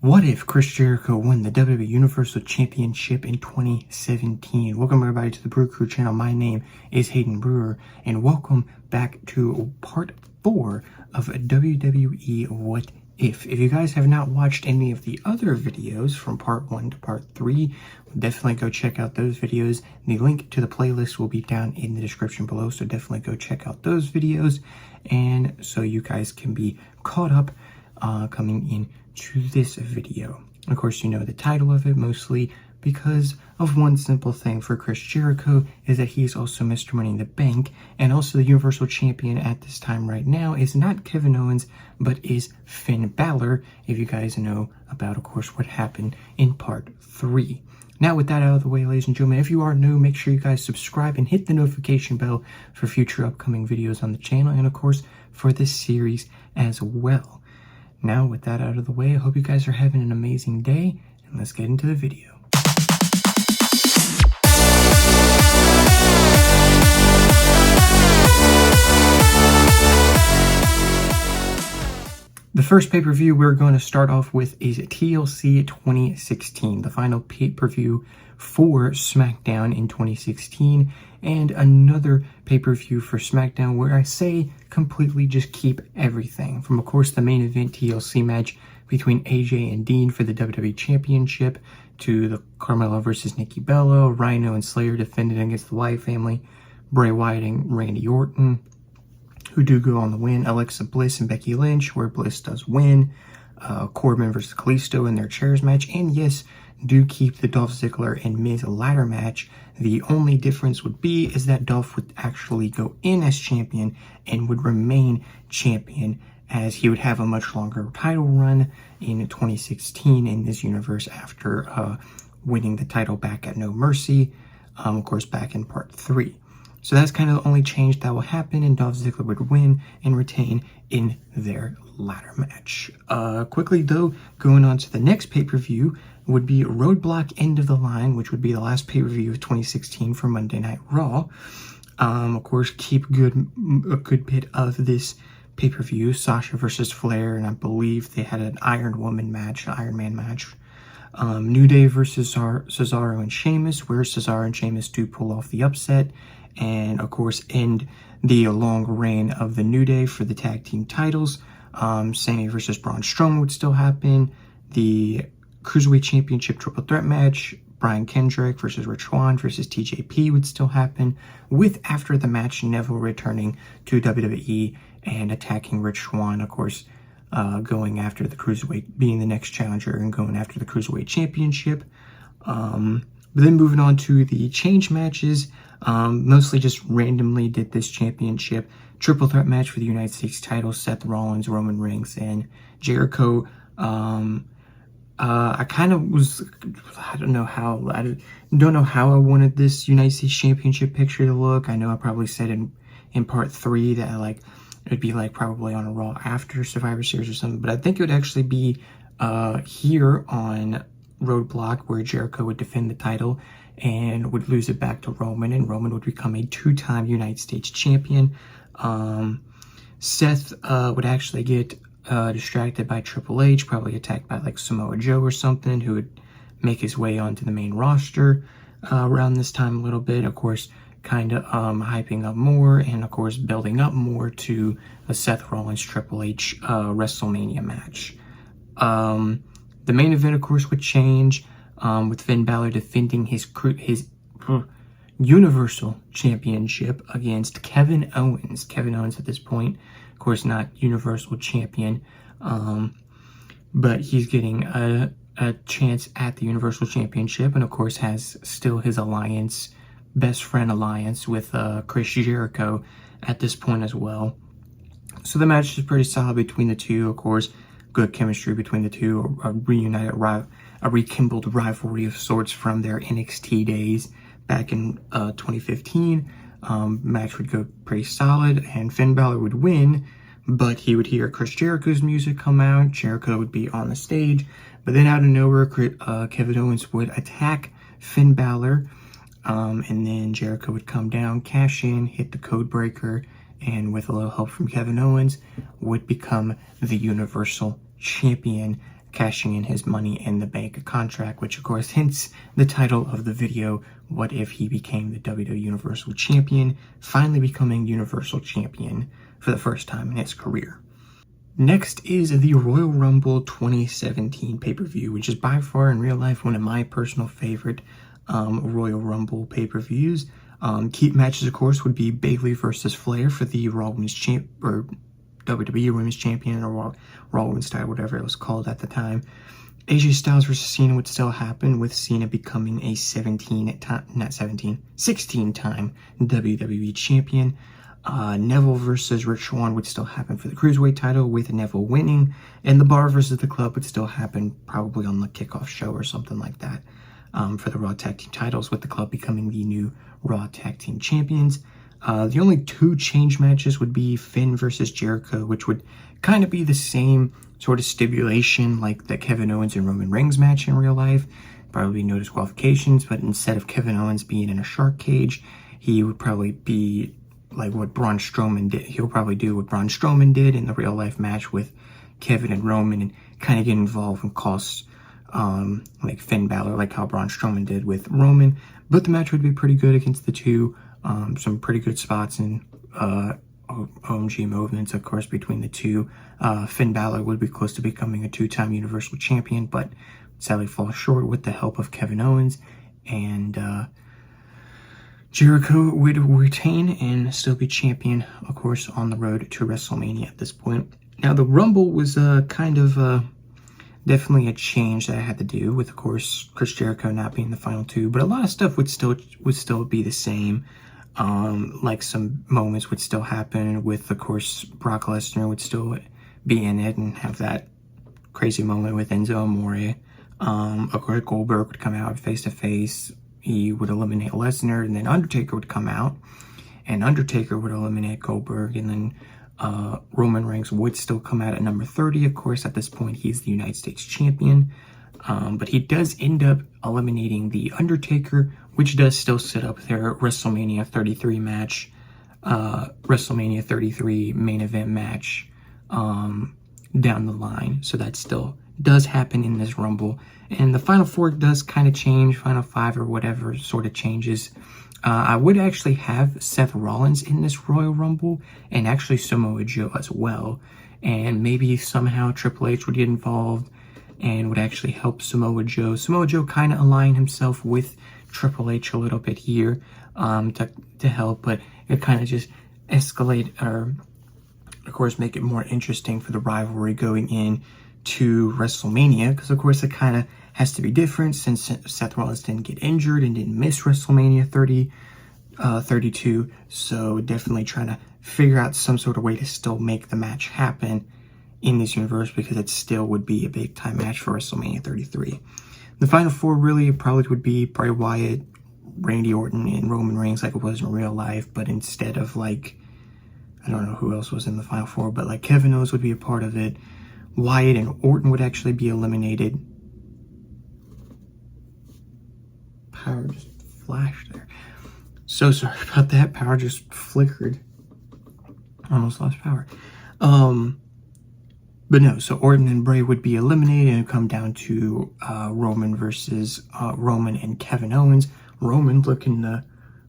What if Chris Jericho won the WWE Universal Championship in 2017? Welcome everybody to the BrewCrew channel. My name is Hayden Brewer, and welcome back to part 4 of WWE What If. If you guys have not watched any of the other videos from part 1 to part 3, definitely go check out those videos. The link to the playlist will be down in the description below, so definitely go check out those videos, and so you guys can be caught up coming in to this video. Of course, you know the title of it mostly because of one simple thing for Chris Jericho is that he's also Mr. Money in the Bank, and also the Universal Champion at this time right now is not Kevin Owens, but is Finn Balor, if you guys know about, of course, what happened in part 3. Now, with that out of the way, ladies and gentlemen, if you are new, make sure you guys subscribe and hit the notification bell for future upcoming videos on the channel, and of course, for this series as well. Now, with that out of the way, I hope you guys are having an amazing day, and let's get into the video. The first pay-per-view we're going to start off with is TLC 2016, the final pay-per-view for SmackDown in 2016, and another pay-per-view for SmackDown where I say completely just keep everything. From, of course, the main event TLC match between AJ and Dean for the WWE Championship, to the Carmella versus Nikki Bella, Rhino and Slayer defending against the Wyatt family, Bray Wyatt and Randy Orton, who do go on the win, Alexa Bliss and Becky Lynch, where Bliss does win, Corbin versus Kalisto in their chairs match, and yes, do keep the Dolph Ziggler and Miz ladder match. The only difference would be is that Dolph would actually go in as champion and would remain champion, as he would have a much longer title run in 2016 in this universe after winning the title back at No Mercy, of course, back in part 3. So that's kind of the only change that will happen, and Dolph Ziggler would win and retain in their ladder match. Quickly though, going on to the next pay-per-view would be Roadblock End of the Line, which would be the last pay-per-view of 2016 for Monday Night Raw. Of course, keep a good bit of this pay-per-view, Sasha versus Flair, and I believe they had an Iron Man match. New Day versus Cesaro and Sheamus, where Cesaro and Sheamus do pull off the upset, and of course end the long reign of the New Day for the tag team titles. Sammy versus Braun Strowman would still happen. The Cruiserweight Championship triple threat match, Brian Kendrick versus Rich Swann versus TJP would still happen, with after the match Neville returning to WWE and attacking Rich Swann, of course, going after the Cruiserweight, being the next challenger and going after the Cruiserweight Championship. But then moving on to the change matches, mostly just randomly did this championship triple threat match for the United States title, Seth Rollins, Roman Reigns, and Jericho. I kind of was, I don't know how I wanted this United States Championship picture to look. I know I probably said in part 3 that it would be probably on a Raw after Survivor Series or something, but I think it would actually be here on Roadblock, where Jericho would defend the title and would lose it back to Roman, and Roman would become a 2-time United States champion. Seth would actually get distracted by Triple H, probably attacked by Samoa Joe or something, who would make his way onto the main roster around this time a little bit, of course, kind of hyping up more and of course building up more to a Seth Rollins Triple H WrestleMania match. The main event, of course, would change with Finn Balor defending his Universal Championship against Kevin Owens. Kevin Owens at this point, of course, not Universal Champion, but he's getting a chance at the Universal Championship, and of course has still his best friend alliance with Chris Jericho at this point as well. So the match is pretty solid between the two, of course. Good chemistry between the two, a rekindled rivalry of sorts from their NXT days back in 2015. Match would go pretty solid, and Finn Balor would win, but he would hear Chris Jericho's music come out. Jericho would be on the stage, but then out of nowhere, Kevin Owens would attack Finn Balor, and then Jericho would come down, cash in, hit the code breaker, and with a little help from Kevin Owens, would become the Universal Champion cashing in his Money in the Bank contract, which of course hints the title of the video, what if he became the WWE Universal Champion, finally becoming Universal Champion for the first time in his career. Next is the Royal Rumble 2017 pay-per-view, which is by far in real life one of my personal favorite Royal Rumble pay-per-views. Key matches, of course, would be Bayley versus Flair for the Raw Women's or WWE Women's Champion, or Raw Women's title, whatever it was called at the time. AJ Styles versus Cena would still happen, with Cena becoming a 16-time WWE Champion. Neville versus Rich Swann would still happen for the Cruiserweight title, with Neville winning, and the Bar versus the Club would still happen probably on the kickoff show or something like that, for the Raw Tag Team titles, with the Club becoming the new Raw Tag Team Champions. The only two change matches would be Finn versus Jericho, which would kind of be the same sort of stipulation like the Kevin Owens and Roman Reigns match in real life. Probably no disqualifications, but instead of Kevin Owens being in a shark cage, he would probably be like what Braun Strowman did. He'll probably do what Braun Strowman did in the real life match with Kevin and Roman, and kind of get involved and cost like Finn Balor, like how Braun Strowman did with Roman. But the match would be pretty good against the two. Some pretty good spots and OMG movements, of course, between the two. Finn Balor would be close to becoming a two-time Universal Champion, but sadly falls short with the help of Kevin Owens. And Jericho would retain and still be champion, of course, on the road to WrestleMania at this point. Now, the Rumble was kind of definitely a change that I had to do with, of course, Chris Jericho not being the final two, but a lot of stuff would still be the same. Like some moments would still happen with, of course, Brock Lesnar would still be in it and have that crazy moment with Enzo Amore. Of course, Goldberg would come out face to face. He would eliminate Lesnar, and then Undertaker would come out, and Undertaker would eliminate Goldberg, and then Roman Reigns would still come out at number 30. Of course, at this point, he's the United States Champion. But he does end up eliminating The Undertaker, which does still set up their WrestleMania 33 match, WrestleMania 33 main event match down the line. So that still does happen in this Rumble. And the Final Four does kind of change, Final Five or whatever sort of changes. I would actually have Seth Rollins in this Royal Rumble, and actually Samoa Joe as well. And maybe somehow Triple H would get involved and would actually help Samoa Joe. Samoa Joe kind of aligned himself with Triple H a little bit here to help, but it kind of just escalate, or of course make it more interesting for the rivalry going in to WrestleMania, because of course it kind of has to be different since Seth Rollins didn't get injured and didn't miss WrestleMania 32, so definitely trying to figure out some sort of way to still make the match happen in this universe, because it still would be a big time match for WrestleMania 33. The Final Four really probably would be Bray Wyatt, Randy Orton, and Roman Reigns like it was in real life, but instead of like, I don't know who else was in the Final Four, but like Kevin Owens would be a part of it. Wyatt and Orton would actually be eliminated. Power just flashed there. So sorry about that. Power just flickered. Almost lost power. But no, so Orton and Bray would be eliminated and come down to Roman versus Roman and Kevin Owens. Roman looking to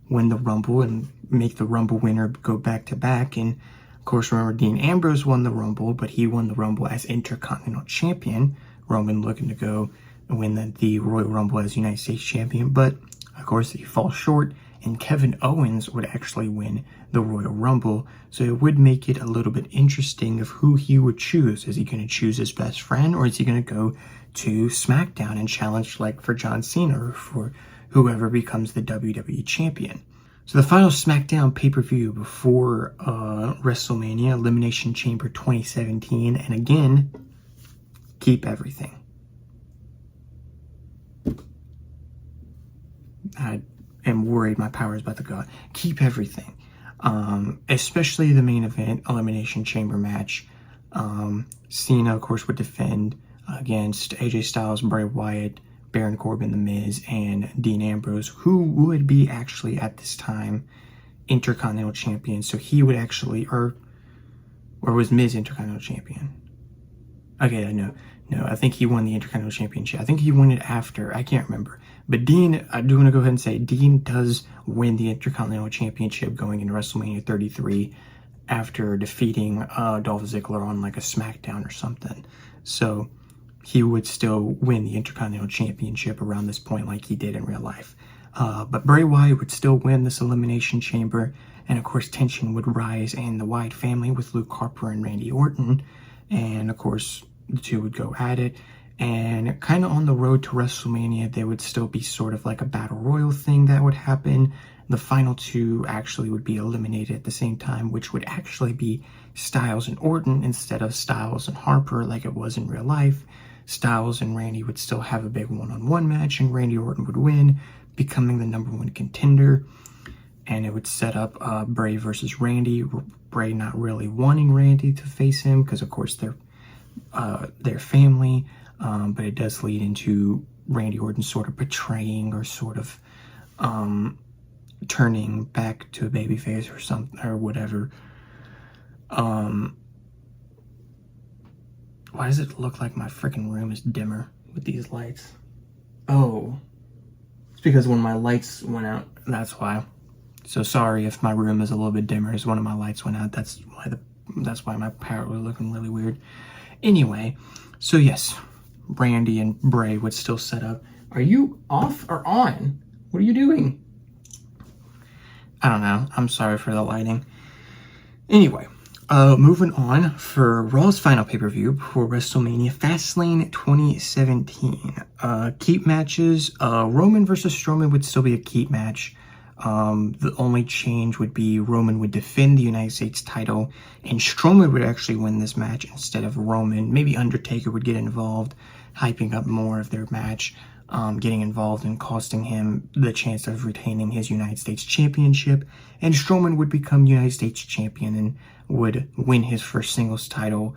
win the Rumble and make the Rumble winner go back to back. And of course, remember, Dean Ambrose won the Rumble, but he won the Rumble as Intercontinental Champion. Roman looking to go and win the Royal Rumble as United States Champion, but of course he falls short, and Kevin Owens would actually win the Royal Rumble. So it would make it a little bit interesting of who he would choose. Is he going to choose his best friend, or is he going to go to SmackDown and challenge like for John Cena or for whoever becomes the WWE Champion? So the final SmackDown pay-per-view before WrestleMania, Elimination Chamber 2017, and again, keep everything. I am worried my power is about to go out. Keep everything. Especially the main event, Elimination Chamber match. Cena, of course, would defend against AJ Styles, Bray Wyatt, Baron Corbin, The Miz, and Dean Ambrose, who would be actually at this time Intercontinental Champion. So he would actually, or was Miz Intercontinental Champion? Okay, no, No, I think he won the Intercontinental Championship. I think he won it after. I can't remember. But Dean, I do want to go ahead and say, Dean does win the Intercontinental Championship going into WrestleMania 33 after defeating Dolph Ziggler on like a SmackDown or something. So he would still win the Intercontinental Championship around this point like he did in real life. But Bray Wyatt would still win this Elimination Chamber, and of course tension would rise in the Wyatt family with Luke Harper and Randy Orton, and of course the two would go at it. And kind of on the road to WrestleMania, there would still be sort of like a battle royal thing that would happen. The final two actually would be eliminated at the same time, which would actually be Styles and Orton instead of Styles and Harper like it was in real life. Styles and Randy would still have a big one-on-one match, and Randy Orton would win, becoming the #1 contender. And it would set up Bray versus Randy. Bray not really wanting Randy to face him because, of course, they're family. But it does lead into Randy Orton sort of betraying or sort of turning back to a babyface or something or whatever. Why does it look like my freaking room is dimmer with these lights? Oh, it's because when my lights went out, that's why. So sorry if my room is a little bit dimmer as one of my lights went out. That's why my power was looking really weird. Anyway, so yes, Randy and Bray would still set up. Are you off or on? What are you doing? I don't know. I'm sorry for the lighting. Anyway, moving on for Raw's final pay-per-view before WrestleMania, Fastlane 2017. Keep matches. Roman versus Strowman would still be a keep match. The only change would be Roman would defend the United States title, and Strowman would actually win this match instead of Roman. Maybe Undertaker would get involved, hyping up more of their match, getting involved and costing him the chance of retaining his United States Championship, and Strowman would become United States Champion and would win his first singles title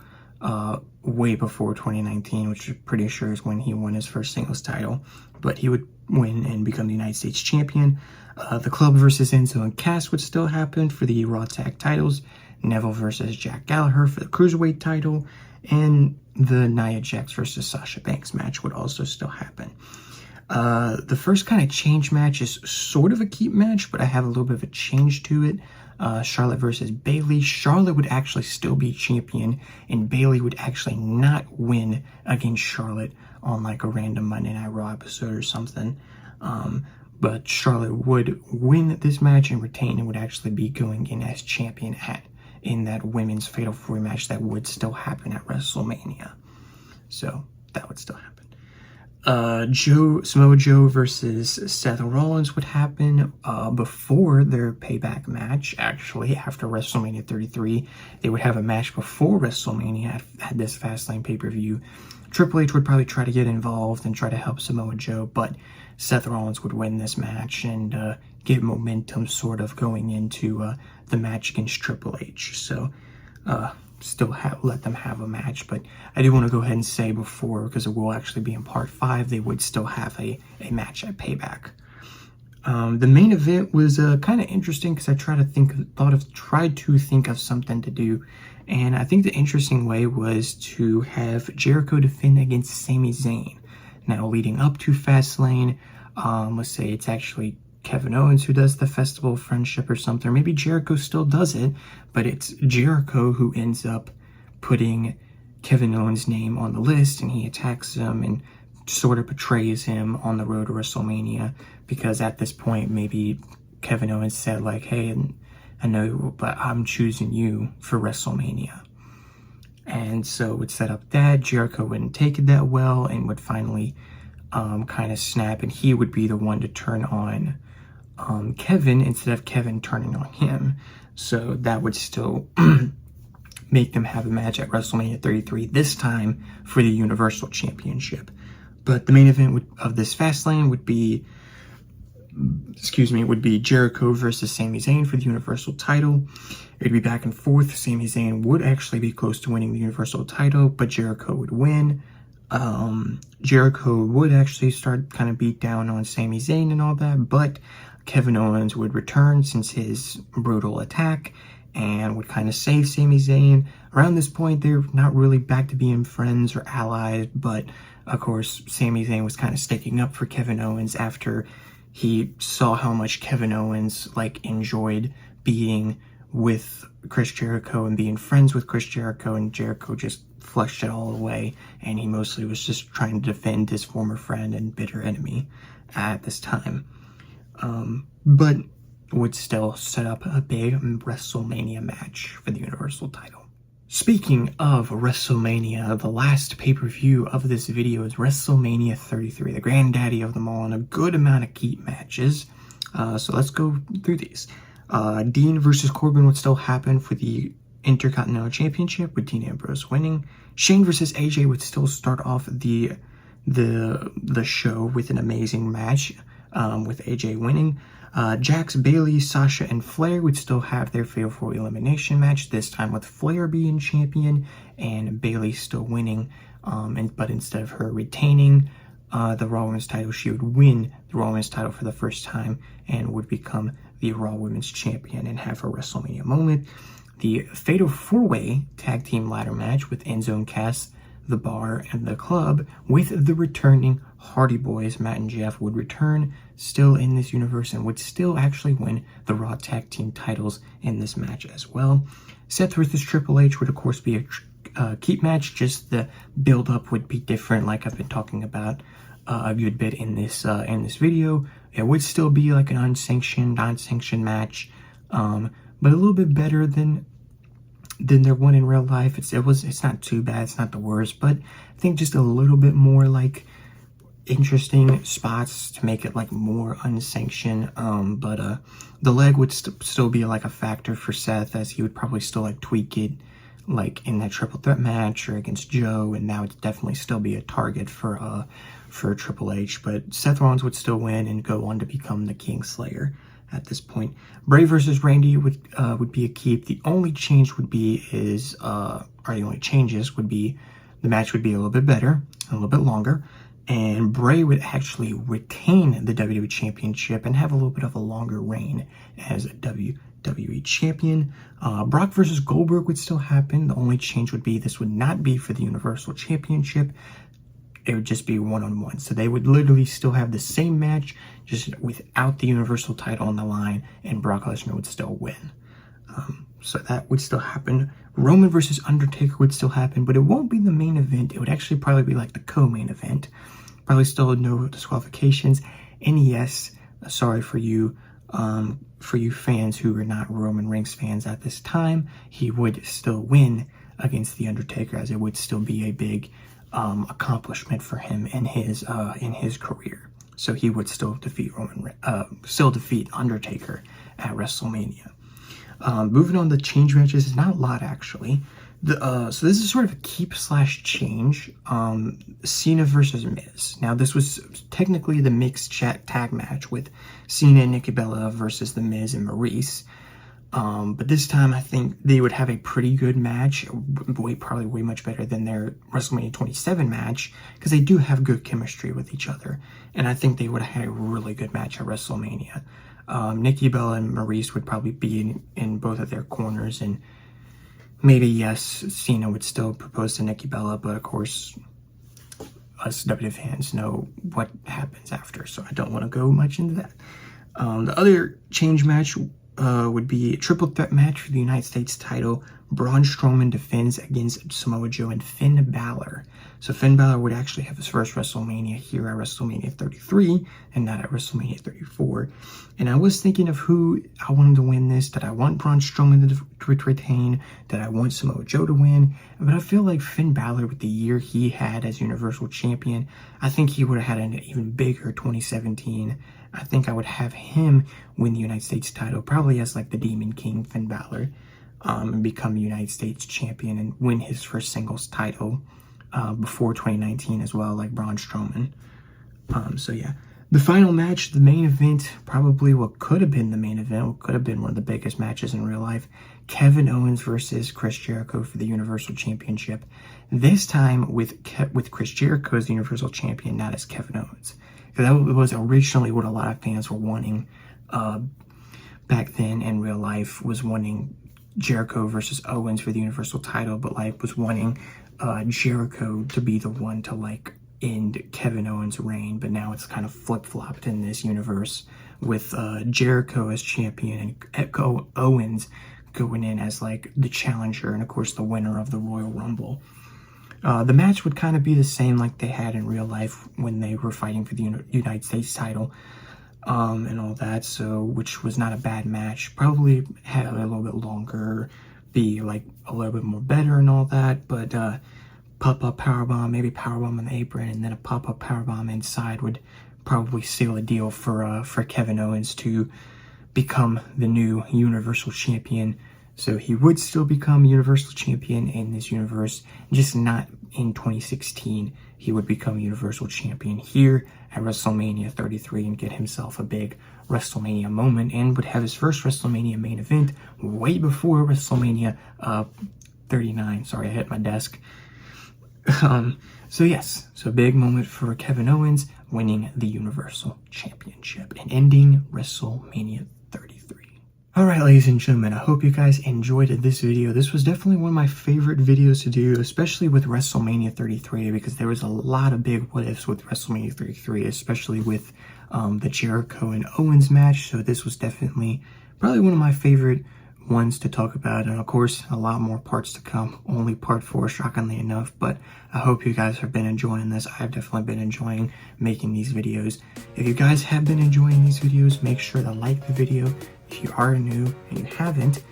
way before 2019, which I'm pretty sure is when he won his first singles title, but he would win and become the United States Champion. The Club versus Enzo and Cass would still happen for the Raw Tag titles, Neville versus Jack Gallagher for the Cruiserweight title, and the Nia Jax versus Sasha Banks match would also still happen. The first kind of change match is sort of a keep match, but I have a little bit of a change to it. Charlotte versus Bayley. Charlotte would actually still be champion, and Bayley would actually not win against Charlotte on like a random Monday Night Raw episode or something. But Charlotte would win this match and retain, and would actually be going in as champion in that women's Fatal 4 match that would still happen at WrestleMania. So that would still happen. Samoa Joe versus Seth Rollins would happen before their payback match. Actually, after WrestleMania 33, they would have a match before WrestleMania at this Fastlane pay-per-view. Triple H would probably try to get involved and try to help Samoa Joe, but Seth Rollins would win this match and get momentum sort of going into the match against Triple H. So still let them have a match, but I do want to go ahead and say before, because it will actually be in part 5, they would still have a match at Payback. The main event was kind of interesting because I tried to think of something to do, and I think the interesting way was to have Jericho defend against Sami Zayn. Now, leading up to Fastlane, let's say it's actually Kevin Owens who does the Festival of Friendship or something. Or maybe Jericho still does it, but it's Jericho who ends up putting Kevin Owens' name on the list, and he attacks him and sort of betrays him on the road to WrestleMania, because at this point, maybe Kevin Owens said like, hey, I know, but I'm choosing you for WrestleMania. And so it would set up that Jericho wouldn't take it that well and would finally kind of snap, and he would be the one to turn on Kevin instead of Kevin turning on him. So that would still make them have a match at WrestleMania 33, this time for the Universal Championship. But the main event of this Fastlane would be Jericho versus Sami Zayn for the Universal title. It would be back and forth. Sami Zayn would actually be close to winning the Universal title, but Jericho would win. Jericho would actually start kind of beat down on Sami Zayn and all that, but Kevin Owens would return since his brutal attack, and would kind of save Sami Zayn. Around this point, they're not really back to being friends or allies, but of course, Sami Zayn was kind of sticking up for Kevin Owens after he saw how much Kevin Owens enjoyed being with Chris Jericho and being friends with Chris Jericho, and Jericho just flushed it all away, and he mostly was just trying to defend his former friend and bitter enemy at this time. But would still set up a big WrestleMania match for the Universal title. Speaking of WrestleMania, the last pay-per-view of this video is WrestleMania 33, the granddaddy of them all, and a good amount of key matches. So let's go through these. Dean versus Corbin would still happen for the Intercontinental Championship, with Dean Ambrose winning. Shane versus AJ would still start off the show with an amazing match, with AJ winning. Jax, Bayley, Sasha, and Flair would still have their Fatal 4 elimination match, this time with Flair being champion and Bayley still winning, but instead of her retaining the Raw Women's title, she would win the Raw Women's title for the first time and would become the Raw Women's champion and have her WrestleMania moment. The Fatal 4-Way Tag Team Ladder match with Enzo, Cass, The Bar, and The Club, with the returning Hardy Boys, Matt and Jeff, would return still in this universe and would still actually win the Raw Tag Team titles in this match as well. Seth versus Triple H would of course be a keep match, just the build-up would be different, like I've been talking about a good bit in this video. It would still be like an unsanctioned, non-sanctioned match, but a little bit better than their one in real life. It's not too bad, it's not the worst, but I think just a little bit more interesting spots to make it more unsanctioned. But the leg would still be a factor for Seth, as he would probably still tweak it in that triple threat match or against Joe, and that would definitely still be a target for Triple H. But Seth Rollins would still win and go on to become the Kingslayer at this point. Bray versus Randy would be a keep. The only change would be the only changes would be the match would be a little bit better, a little bit longer, and Bray would actually retain the WWE Championship and have a little bit of a longer reign as a WWE Champion. Brock versus Goldberg would still happen. The only change would be this would not be for the Universal Championship. It would just be one-on-one. So they would literally still have the same match, just without the Universal title on the line, and Brock Lesnar would still win. So that would still happen. Roman versus Undertaker would still happen, but it won't be the main event. It would actually probably be the co-main event. Probably still no disqualifications. And yes, sorry for you fans who are not Roman Reigns fans at this time, he would still win against the Undertaker, as it would still be a big accomplishment for him in his career. So he would still defeat Undertaker at WrestleMania. Moving on to change matches, is not a lot actually. So this is sort of a keep/change. Cena versus Miz. Now this was technically the mixed tag match with Cena and Nikki Bella versus the Miz and Maurice. But this time I think they would have a pretty good match, probably way much better than their WrestleMania 27 match, because they do have good chemistry with each other, and I think they would have had a really good match at WrestleMania. Nikki Bella and Maurice would probably be in both of their corners, and maybe, yes, Cena would still propose to Nikki Bella, but of course, us WWE fans know what happens after, so I don't want to go much into that. The other change match would be a triple threat match for the United States title. Braun Strowman defends against Samoa Joe and Finn Balor. So Finn Balor would actually have his first WrestleMania here at WrestleMania 33 and not at WrestleMania 34. And I was thinking of who I wanted to win this. Did I want Braun Strowman to retain? Did I want Samoa Joe to win? But I feel like Finn Balor, with the year he had as Universal Champion, I think he would have had an even bigger 2017. I think I would have him win the United States title, probably as the Demon King, Finn Balor, and become the United States Champion and win his first singles title before 2019 as well, like Braun Strowman. So yeah, the final match, the main event, probably what could have been the main event, what could have been one of the biggest matches in real life, Kevin Owens versus Chris Jericho for the Universal Championship. This time with Chris Jericho as the Universal Champion, not as Kevin Owens. That was originally what a lot of fans were wanting back then in real life, was wanting Jericho versus Owens for the Universal title, but like was wanting Jericho to be the one to like end Kevin Owens' reign. But now it's kind of flip-flopped in this universe with Jericho as champion and Owens going in as like the challenger and of course the winner of the Royal Rumble. The match would kind of be the same like they had in real life when they were fighting for the United States title and all that, so which was not a bad match. Probably had a little bit longer, be like a little bit more better and all that, but pop-up powerbomb, maybe powerbomb on the apron, and then a pop-up powerbomb inside would probably seal a deal for Kevin Owens to become the new Universal Champion. So he would still become Universal Champion in this universe, just not in 2016. He would become Universal Champion here at WrestleMania 33 and get himself a big WrestleMania moment, and would have his first WrestleMania main event way before WrestleMania 39. Sorry, I hit my desk. So yes, so big moment for Kevin Owens winning the Universal Championship and ending WrestleMania 33. Alright, ladies and gentlemen, I hope you guys enjoyed this video. This was definitely one of my favorite videos to do, especially with WrestleMania 33, because there was a lot of big what ifs with WrestleMania 33, especially with the Jericho and Owens match. So this was definitely probably one of my favorite ones to talk about, and of course a lot more parts to come. Only part 4, shockingly enough, but I hope you guys have been enjoying this. I've definitely been enjoying making these videos. If you guys have been enjoying these videos, make sure to like the video. If you are new and you haven't,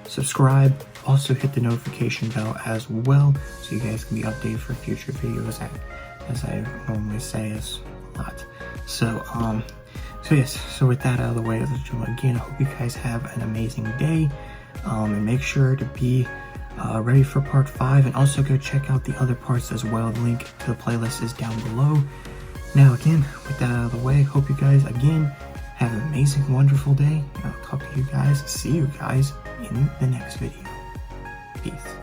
subscribe. Also hit the notification bell as well, so you guys can be updated for future videos, as I normally say is a lot. So yes, so with that out of the way, again, I hope you guys have an amazing day, and make sure to be ready for part 5, and also go check out the other parts as well. The link to the playlist is down below. Now again, with that out of the way, hope you guys again have an amazing, wonderful day, and I'll talk to you guys, see you guys in the next video. Peace.